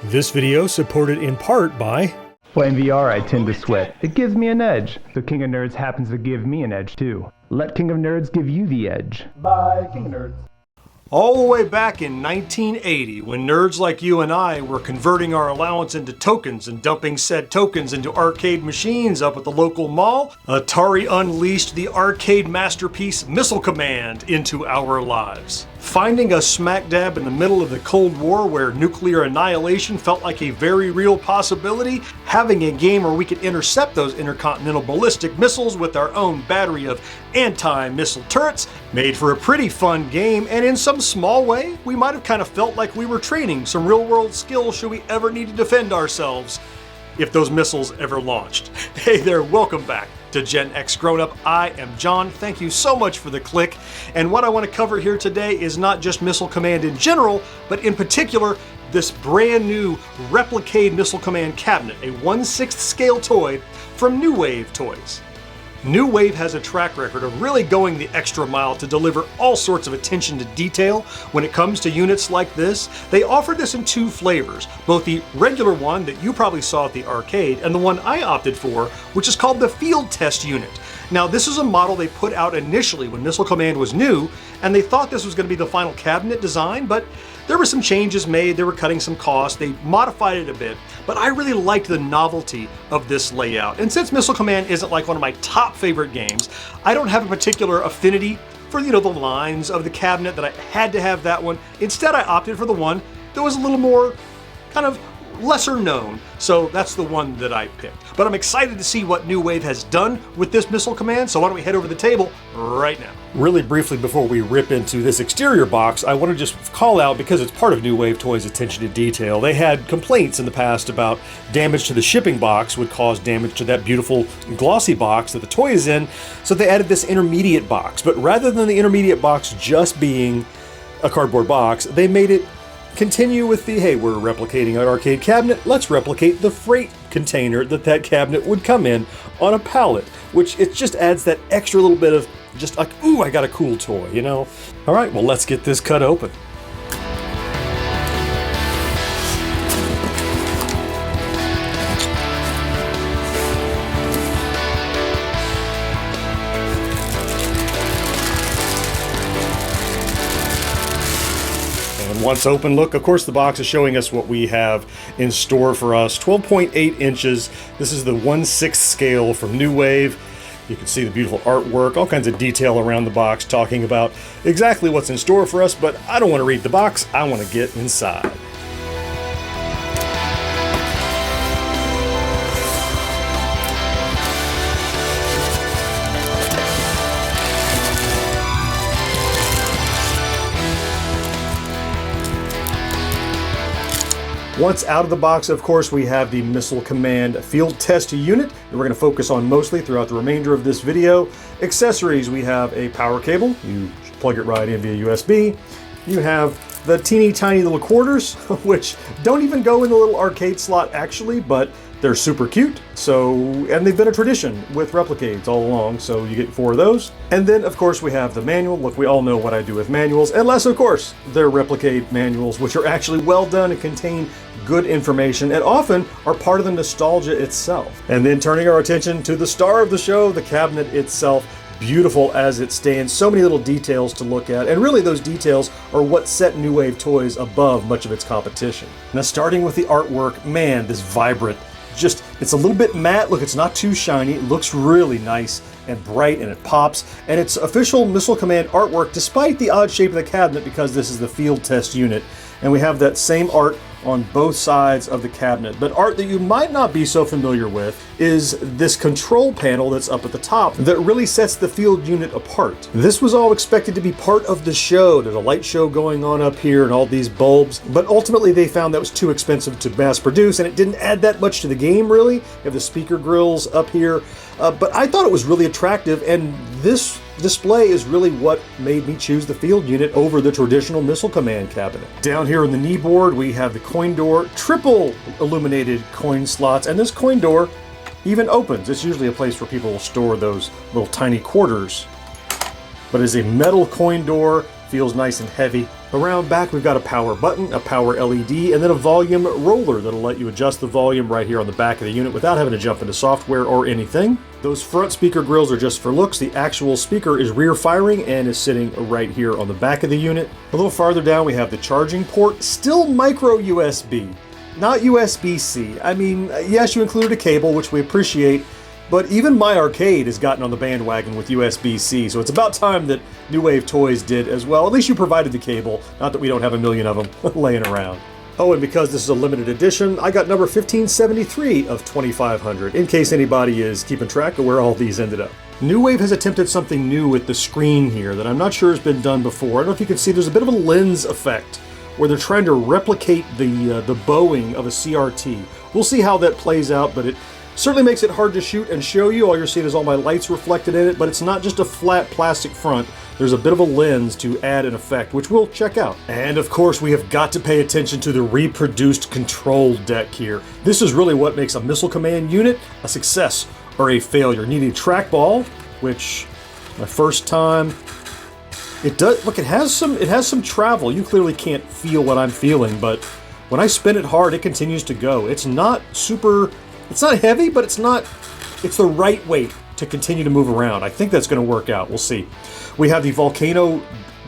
This video supported in part by... Playing VR, I tend to sweat. It gives me an edge. So King of Nerds happens to give me an edge too. Let King of Nerds give you the edge. Bye, King of Nerds. All the way back in 1980, when nerds like you and I were converting our allowance into tokens and dumping said tokens into arcade machines up at the local mall, Atari unleashed the arcade masterpiece Missile Command into our lives. Finding us smack dab in the middle of the Cold War where nuclear annihilation felt like a very real possibility, having a game where we could intercept those intercontinental ballistic missiles with our own battery of anti-missile turrets made for a pretty fun game, and in some small way, we might have kind of felt like we were training some real-world skills should we ever need to defend ourselves if those missiles ever launched. Hey there, welcome back to GenXGrownUp. I am John. Thank you so much for the click. And what I want to cover here today is not just Missile Command in general, but in particular, this brand new RepliCade Missile Command cabinet, a 1/6 scale toy from New Wave Toys. New Wave has a track record of really going the extra mile to deliver all sorts of attention to detail when it comes to units like this. They offered this in two flavors, both the regular one that you probably saw at the arcade and the one I opted for, which is called the Field-Test unit. Now, this is a model they put out initially when Missile Command was new, and they thought this was going to be the final cabinet design, but there were some changes made, they were cutting some costs, they modified it a bit, but I really liked the novelty of this layout. And since Missile Command isn't like one of my top favorite games, I don't have a particular affinity for, the lines of the cabinet that I had to have that one. Instead, I opted for the one that was a little more kind of lesser known, so that's the one that I picked. But I'm excited to see what New Wave has done with this Missile Command, so why don't we head over to the table right now. Really briefly before we rip into this exterior box, I want to just call out, because it's part of New Wave Toys' attention to detail, they had complaints in the past about damage to the shipping box would cause damage to that beautiful glossy box that the toy is in, so they added this intermediate box. But rather than the intermediate box just being a cardboard box, they made it continue with the, hey, we're replicating an arcade cabinet, let's replicate the freight container that cabinet would come in on a pallet, which it just adds that extra little bit of just like, ooh, I got a cool toy, All right, well, let's get this cut open. Once open, look, of course the box is showing us what we have in store for us. 12.8 inches. This is the 1/6 scale from New Wave. You can see the beautiful artwork, all kinds of detail around the box talking about exactly what's in store for us, but I don't want to read the box, I want to get inside. Once out of the box, of course, we have the Missile Command Field-Test unit that we're going to focus on mostly throughout the remainder of this video. Accessories, we have a power cable. You plug it right in via USB. You have the teeny tiny little quarters, which don't even go in the little arcade slot actually, but they're super cute. And they've been a tradition with RepliCades all along, so you get 4 of those. And then, of course, we have the manual. Look, we all know what I do with manuals, unless, of course, they're RepliCade manuals, which are actually well done and contain good information, and often are part of the nostalgia itself. And then turning our attention to the star of the show, the cabinet itself. Beautiful as it stands, so many little details to look at, and really those details are what set New Wave Toys above much of its competition. Now, starting with the artwork, man, this vibrant, it's a little bit matte. Look, it's not too shiny. It looks really nice and bright, and it pops. And it's official Missile Command artwork, despite the odd shape of the cabinet, because this is the Field-Test unit. And we have that same art on both sides of the cabinet. But art that you might not be so familiar with is this control panel that's up at the top that really sets the field unit apart. This was all expected to be part of the show. There's a light show going on up here and all these bulbs, but ultimately they found that was too expensive to mass produce, and it didn't add that much to the game, really. You have the speaker grills up here, but I thought it was really attractive, and this display is really what made me choose the field unit over the traditional Missile Command cabinet. Down here on the knee board, we have the coin door, triple illuminated coin slots, and this coin door even opens. It's usually a place where people will store those little tiny quarters. But it's a metal coin door, feels nice and heavy. Around back we've got a power button, a power LED, and then a volume roller that'll let you adjust the volume right here on the back of the unit without having to jump into software or anything. Those front speaker grills are just for looks. The actual speaker is rear firing and is sitting right here on the back of the unit. A little farther down we have the charging port, still micro USB, not USB-C. I mean, yes, you included a cable, which we appreciate, but even my arcade has gotten on the bandwagon with USB-C, so it's about time that New Wave Toys did as well. At least you provided the cable, not that we don't have a million of them laying around. Oh, and because this is a limited edition, I got number 1573 of 2500, in case anybody is keeping track of where all these ended up. New Wave has attempted something new with the screen here that I'm not sure has been done before. I don't know if you can see, there's a bit of a lens effect where they're trying to replicate the bowing of a CRT. We'll see how that plays out, but it certainly makes it hard to shoot and show you. All you're seeing is all my lights reflected in it, but it's not just a flat plastic front. There's a bit of a lens to add an effect, which we'll check out. And of course, we have got to pay attention to the reproduced control deck here. This is really what makes a missile command unit a success or a failure. Needing a trackball, which my first time, it does, look, it has some travel. You clearly can't feel what I'm feeling, but when I spin it hard, it continues to go. It's not super, it's not heavy, but it's the right weight to continue to move around. I think that's going to work out. We'll see. We have the volcano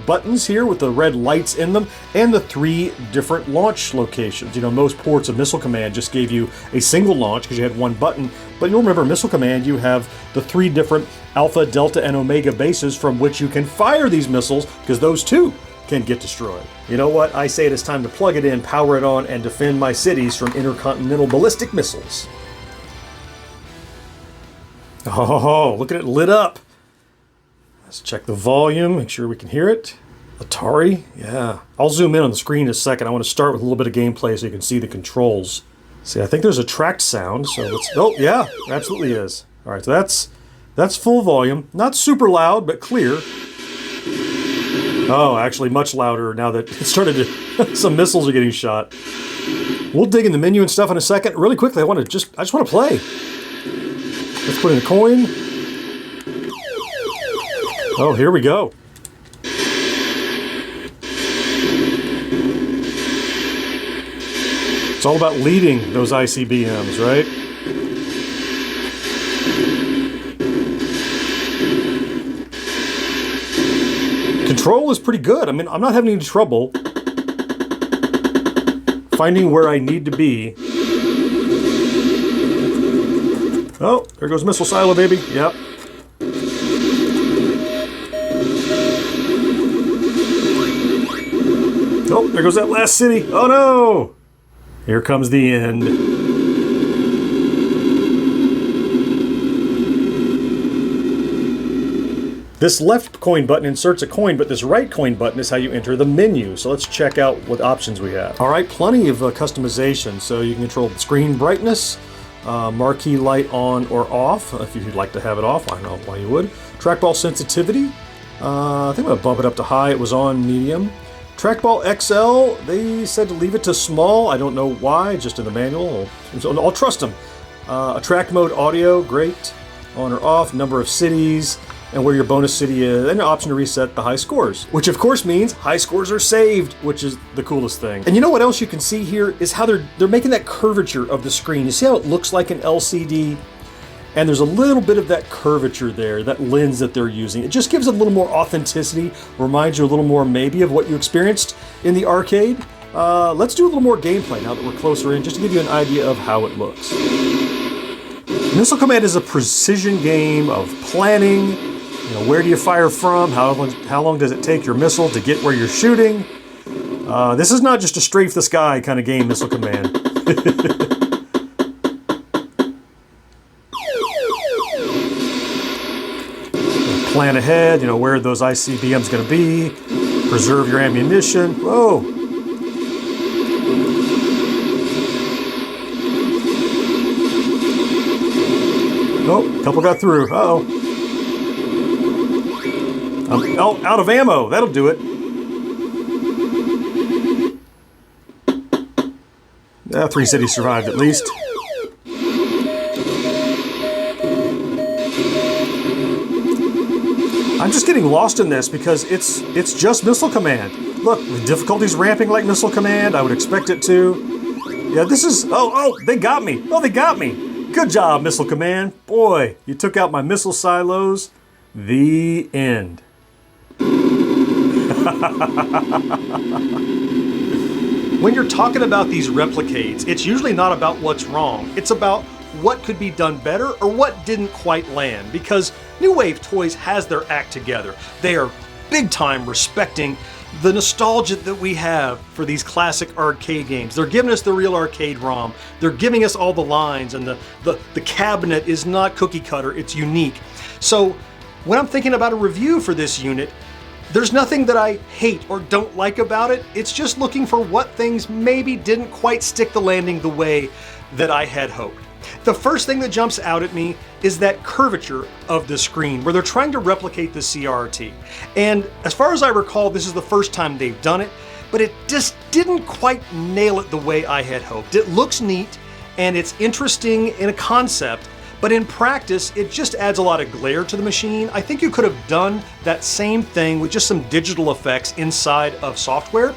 buttons here with the red lights in them and the 3 different launch locations. You know, most ports of Missile Command just gave you a single launch because you had one button, but you'll remember Missile Command, you have the 3 different Alpha, Delta, and Omega bases from which you can fire these missiles, because those too can get destroyed. You know what? I say it is time to plug it in, power it on, and defend my cities from intercontinental ballistic missiles. Oh, look at it lit up. Let's check the volume, make sure we can hear it. Atari, yeah. I'll zoom in on the screen in a second. I want to start with a little bit of gameplay so you can see the controls. See, I think there's a tracked sound, so let's, oh yeah, absolutely is. All right, so that's full volume. Not super loud, but clear. Oh, actually much louder now that it started to, some missiles are getting shot. We'll dig in the menu and stuff in a second. Really quickly, I just want to play. Let's put in a coin. Oh, here we go. It's all about leading those ICBMs, right? Control is pretty good. I mean, I'm not having any trouble finding where I need to be. Oh, there goes missile silo, baby. Yep. Oh, there goes that last city. Oh no! Here comes the end. This left coin button inserts a coin, but this right coin button is how you enter the menu. So let's check out what options we have. All right, plenty of customization. So you can control the screen brightness, marquee light on or off, if you'd like to have it off. I don't know why you would. Trackball sensitivity. I think I'm going to bump it up to high. It was on medium. Trak-Ball XL, they said to leave it to small. I don't know why, just in the manual. I'll trust them. Attract mode audio, great. On or off, number of cities, and where your bonus city is, and an option to reset the high scores. Which of course means high scores are saved, which is the coolest thing. And you know what else you can see here is how they're making that curvature of the screen. You see how it looks like an LCD? And there's a little bit of that curvature there, that lens that they're using. It just gives it a little more authenticity, reminds you a little more maybe of what you experienced in the arcade. Let's do a little more gameplay now that we're closer in, just to give you an idea of how it looks. Missile Command is a precision game of planning. You know, where do you fire from? How long does it take your missile to get where you're shooting? This is not just a strafe the sky kind of game, Missile Command. Plan ahead, you know, where those ICBMs going to be, preserve your ammunition. Whoa! Oh, a couple got through. Uh-oh. I'm out of ammo. That'll do it. 3 cities survived at least. just getting lost in this because it's just Missile Command. Look, the difficulty's ramping like Missile Command. I would expect it to. Yeah, this is, oh, they got me. Oh, they got me. Good job, Missile Command. Boy, you took out my missile silos. The end. When you're talking about these replicades, it's usually not about what's wrong. It's about what could be done better or what didn't quite land, because New Wave Toys has their act together. They are big time respecting the nostalgia that we have for these classic arcade games. They're giving us the real arcade ROM. They're giving us all the lines, and the cabinet is not cookie cutter, it's unique. So when I'm thinking about a review for this unit, there's nothing that I hate or don't like about it. It's just looking for what things maybe didn't quite stick the landing the way that I had hoped. The first thing that jumps out at me is that curvature of the screen where they're trying to replicate the CRT. And as far as I recall, this is the first time they've done it, but it just didn't quite nail it the way I had hoped. It looks neat and it's interesting in a concept, but in practice, it just adds a lot of glare to the machine. I think you could have done that same thing with just some digital effects inside of software,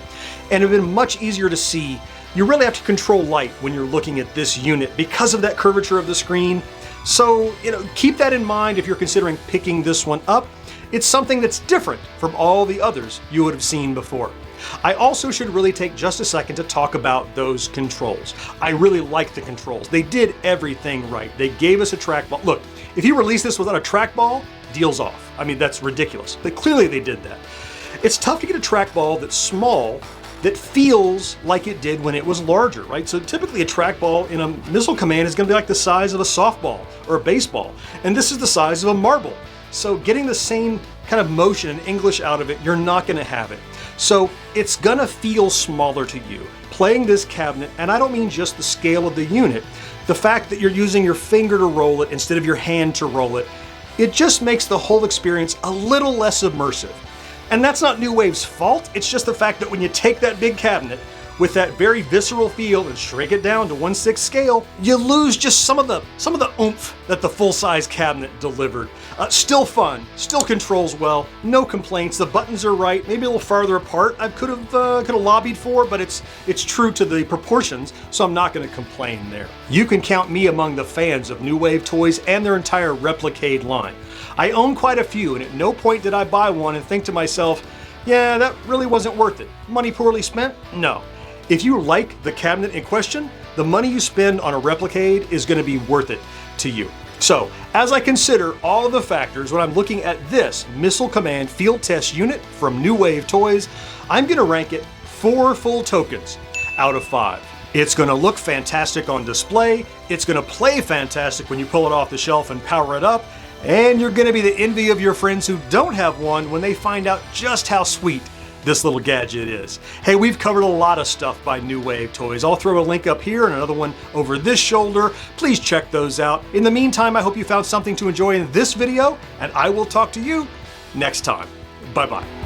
and it would have been much easier to see. You really have to control light when you're looking at this unit because of that curvature of the screen. So, keep that in mind if you're considering picking this one up. It's something that's different from all the others you would have seen before. I also should really take just a second to talk about those controls. I really like the controls. They did everything right. They gave us a trackball. Look, if you release this without a trackball, deal's off. I mean, that's ridiculous. But clearly they did that. It's tough to get a trackball that's small that feels like it did when it was larger, right? So typically a trackball in a Missile Command is going to be like the size of a softball or a baseball, and this is the size of a marble. So getting the same kind of motion and English out of it, you're not going to have it. So it's going to feel smaller to you. Playing this cabinet, and I don't mean just the scale of the unit, the fact that you're using your finger to roll it instead of your hand to roll it, it just makes the whole experience a little less immersive. And that's not New Wave's fault, it's just the fact that when you take that big cabinet with that very visceral feel and shrink it down to 1/6 scale, you lose just some of the oomph that the full-size cabinet delivered. Still fun, still controls well, no complaints. The buttons are right, maybe a little farther apart. I could have lobbied for, but it's true to the proportions, so I'm not going to complain there. You can count me among the fans of New Wave Toys and their entire RepliCade line. I own quite a few, and at no point did I buy one and think to myself, yeah, that really wasn't worth it. Money poorly spent? No. If you like the cabinet in question, the money you spend on a RepliCade is going to be worth it to you. So, as I consider all of the factors when I'm looking at this Missile Command Field Test unit from New Wave Toys, I'm going to rank it 4 full tokens out of 5. It's going to look fantastic on display, it's going to play fantastic when you pull it off the shelf and power it up, and you're going to be the envy of your friends who don't have one when they find out just how sweet this little gadget is. Hey, we've covered a lot of stuff by New Wave Toys. I'll throw a link up here and another one over this shoulder. Please check those out. In the meantime, I hope you found something to enjoy in this video, and I will talk to you next time. Bye-bye.